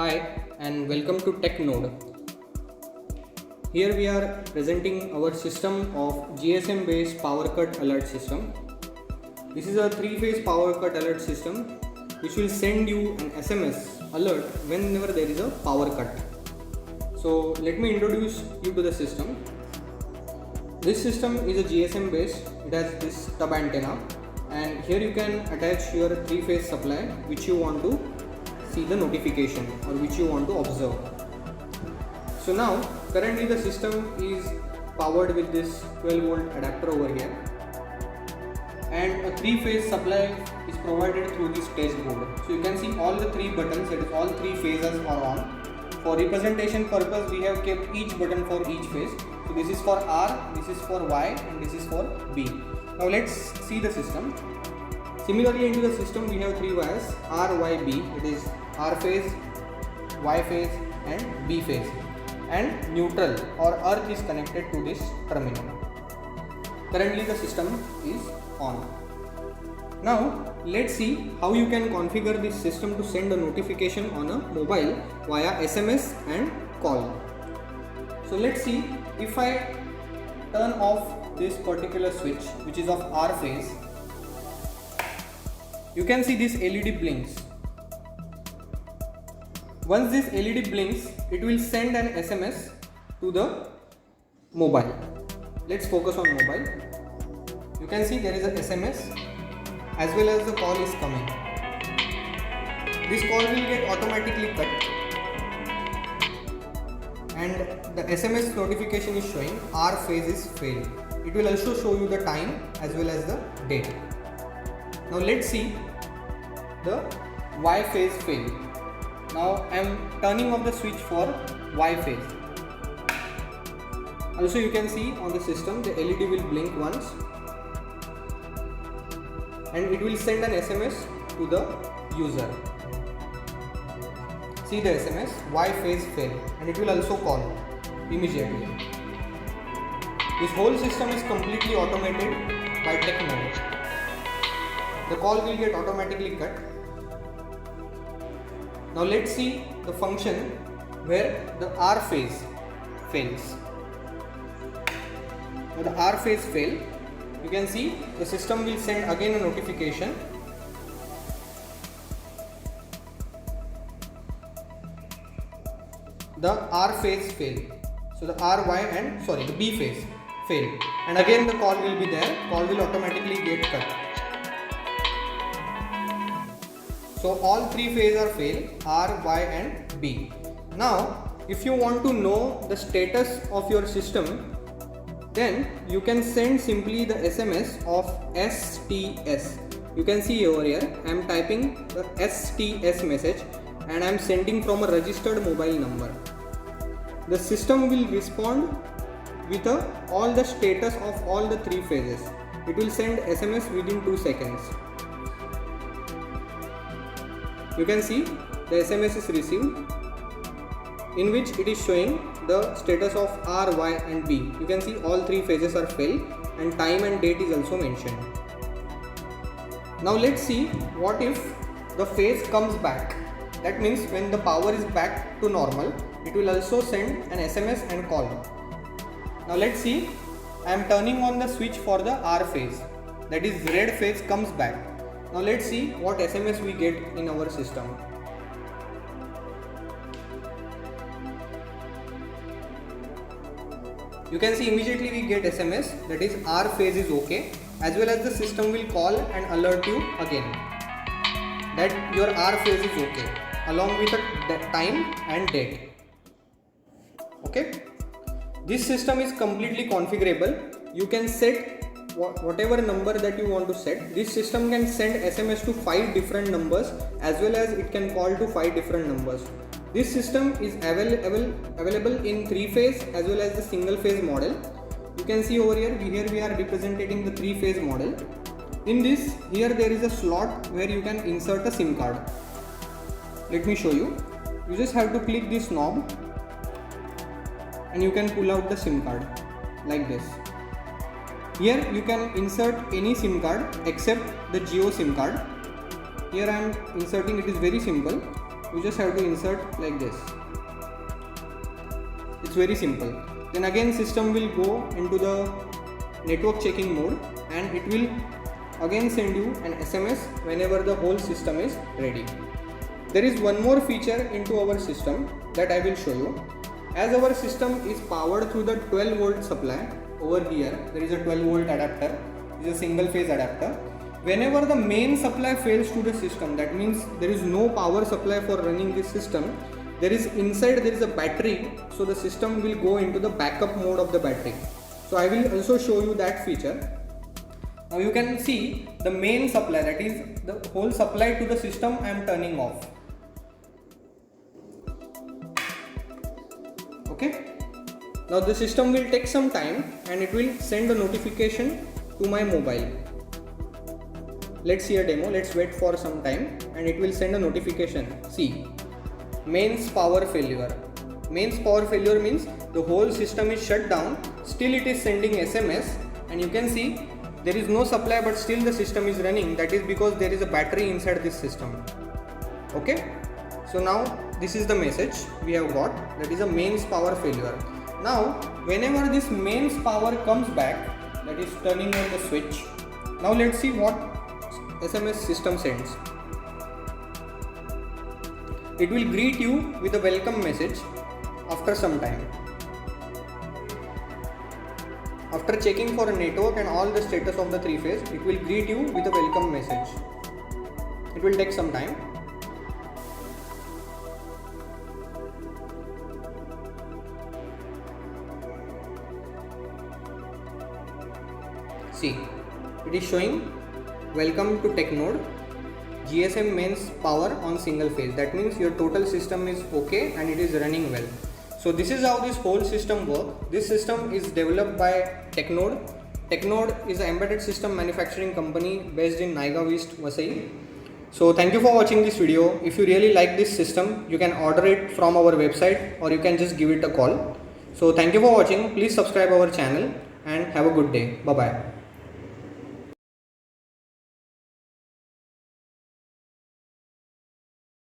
Hi and welcome to TechNode. Here we are presenting our system of GSM based power cut alert system. This is a 3-phase power cut alert system which will send you an SMS alert whenever there is a power cut. So let me introduce you to the system. This system is a GSM based. It has this stub antenna and here you can attach your 3-phase supply which you want to see the notification or which you want to observe. So now currently the system is powered with this 12 volt adapter over here and a 3-phase supply is provided through this test board. So you can see all the 3 buttons, that is all 3 phases are on. For representation purpose we have kept each button for each phase. So this is for R, this is for Y and this is for B. Now let's see the system. Similarly into the system we have 3 wires R, Y, B. It is R phase, Y phase and B phase, and neutral or earth is connected to this terminal. Currently the system is on. Now let's see how you can configure this system to send a notification on a mobile via SMS and call. So let's see, if I turn off this particular switch which is of R phase, you can see this LED blinks. Once this LED blinks, it will send an SMS to the mobile. Let's focus on mobile. You can see there is a SMS as well as the call is coming. This call will get automatically cut and the SMS notification is showing R phase is failed. It will also show you the time as well as the date. Now let's see the Y phase fail. Now I am turning off the switch for Y phase. Also you can see on the system the LED will blink once and it will send an SMS to the user. See the SMS, Y phase fail, and it will also call immediately. This whole system is completely automated by TechNode. The call will get automatically cut. Now let's see the function where the R phase fails. Now the R phase fail, you can see the system will send again a notification. The R phase fail. So the the B phase fail, and again the call will be there. Call will automatically get cut. So all 3 phases are fail, R, Y and B. Now if you want to know the status of your system, then you can send simply the SMS of STS. You can see over here I am typing the STS message and I am sending from a registered mobile number. The system will respond with all the status of all the 3 phases. It will send SMS within 2 seconds. You can see the SMS is received, in which it is showing the status of R, Y and B. You can see all 3 phases are failed and time and date is also mentioned. Now let's see what if the phase comes back. That means when the power is back to normal, it will also send an SMS and call. Now let's see, I am turning on the switch for the R phase, that is red phase comes back. Now let's see what SMS we get in our system. You can see immediately we get SMS, that is R phase is okay, as well as the system will call and alert you again that your R phase is okay, along with the time and date. Okay, this system is completely configurable. You can set whatever number that you want to set. This system can send SMS to 5 different numbers as well as it can call to 5 different numbers. This system is available in 3-phase as well as the single phase model. You can see over here we are representing the 3-phase model. In this, here there is a slot where you can insert a SIM card. Let me show you. You just have to click this knob and you can pull out the SIM card like this. Here you can insert any SIM card except the Jio SIM card. Here I am inserting, it is very simple. you just have to insert like this. It's very simple. Then again system will go into the network checking mode and it will again send you an SMS whenever the whole system is ready. There is one more feature into our system that I will show you. As our system is powered through the 12 volt supply, over here there is a 12 volt adapter, it is a single phase adapter. Whenever the main supply fails to the system, that means there is no power supply for running this system, there is a battery, so the system will go into the backup mode of the battery. So I will also show you that feature. Now you can see the main supply, that is the whole supply to the system I am turning off. Okay. Now the system will take some time and it will send a notification to my mobile. Let's see a demo. Let's wait for some time and it will send a notification. See, mains power failure. Mains power failure means the whole system is shut down, still it is sending SMS, and you can see there is no supply but still the system is running. That is because there is a battery inside this system. Okay. So now this is the message we have got, that is a mains power failure. Now whenever this mains power comes back, that is turning on the switch. Now let's see what SMS system sends. It will greet you with a welcome message after some time. After checking for a network and all the status of the three phase, it will greet you with a welcome message. It will take some time. See, it is showing welcome to TechNode, GSM mains power on single phase. That means your total system is okay and it is running well. So this is how this whole system works. This system is developed by TechNode. TechNode is an embedded system manufacturing company based in Naigaon East, Vasai. So thank you for watching this video. If you really like this system, you can order it from our website or you can just give it a call. So thank you for watching. Please subscribe our channel and have a good day. Bye bye.